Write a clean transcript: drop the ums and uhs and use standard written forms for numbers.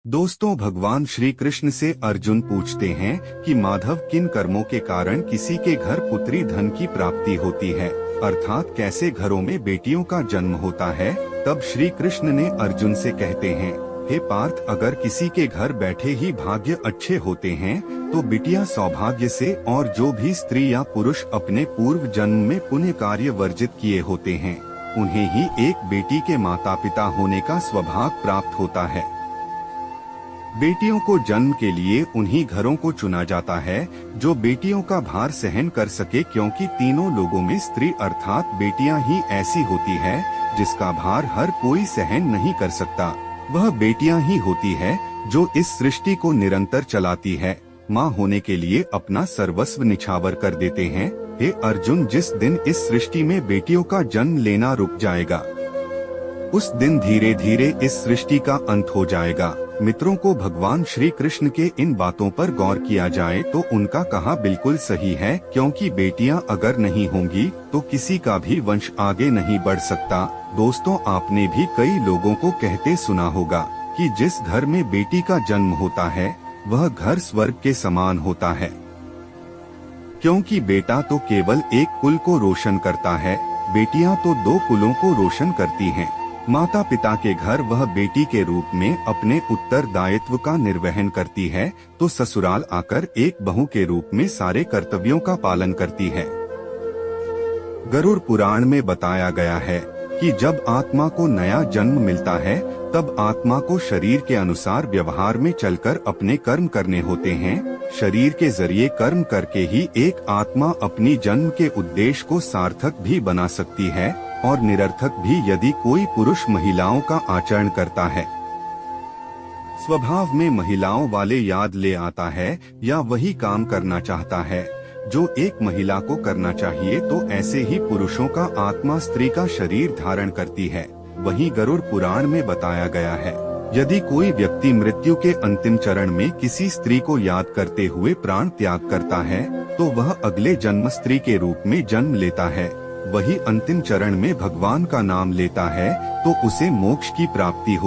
दोस्तों, भगवान श्री कृष्ण से अर्जुन पूछते हैं कि माधव, किन कर्मों के कारण किसी के घर पुत्री धन की प्राप्ति होती है, अर्थात कैसे घरों में बेटियों का जन्म होता है। तब श्री कृष्ण ने अर्जुन से कहते हैं, हे पार्थ, अगर किसी के घर बैठे ही भाग्य अच्छे होते हैं तो बिटिया सौभाग्य से, और जो भी स्त्री या पुरुष अपने पूर्व जन्म में पुण्य कार्य वर्जित किए होते हैं उन्हें ही एक बेटी के माता पिता होने का सौभाग्य प्राप्त होता है। बेटियों को जन्म के लिए उन्हीं घरों को चुना जाता है जो बेटियों का भार सहन कर सके, क्योंकि तीनों लोगों में स्त्री अर्थात बेटियां ही ऐसी होती है जिसका भार हर कोई सहन नहीं कर सकता। वह बेटियां ही होती है जो इस सृष्टि को निरंतर चलाती है, माँ होने के लिए अपना सर्वस्व निछावर कर देते हैं। हे अर्जुन, जिस दिन इस सृष्टि में बेटियों का जन्म लेना रुक जाएगा उस दिन धीरे धीरे इस सृष्टि का अंत हो जाएगा। मित्रों को भगवान श्री कृष्ण के इन बातों पर गौर किया जाए तो उनका कहा बिल्कुल सही है, क्योंकि बेटियां अगर नहीं होंगी तो किसी का भी वंश आगे नहीं बढ़ सकता। दोस्तों, आपने भी कई लोगों को कहते सुना होगा कि जिस घर में बेटी का जन्म होता है वह घर स्वर्ग के समान होता है, क्योंकि बेटा तो केवल एक कुल को रोशन करता है, बेटियां तो दो कुलों को रोशन करती हैं। माता पिता के घर वह बेटी के रूप में अपने उत्तरदायित्व का निर्वहन करती है, तो ससुराल आकर एक बहू के रूप में सारे कर्तव्यों का पालन करती है। गरुड़ पुराण में बताया गया है कि जब आत्मा को नया जन्म मिलता है तब आत्मा को शरीर के अनुसार व्यवहार में चलकर अपने कर्म करने होते हैं। शरीर के जरिए कर्म करके ही एक आत्मा अपनी जन्म के उद्देश्य को सार्थक भी बना सकती है और निरर्थक भी, यदि कोई पुरुष महिलाओं का आचरण करता है। स्वभाव में महिलाओं वाले याद ले आता है या वही काम करना चाहता है जो एक महिला को करना चाहिए, तो ऐसे ही पुरुषों का आत्मा स्त्री का शरीर धारण करती है। वही गरुड़ पुराण में बताया गया है, यदि कोई व्यक्ति मृत्यु के अंतिम चरण में किसी स्त्री को याद करते हुए प्राण त्याग करता है तो वह अगले जन्म स्त्री के रूप में जन्म लेता है। वही अंतिम चरण में भगवान का नाम लेता है तो उसे मोक्ष की प्राप्ति होती है।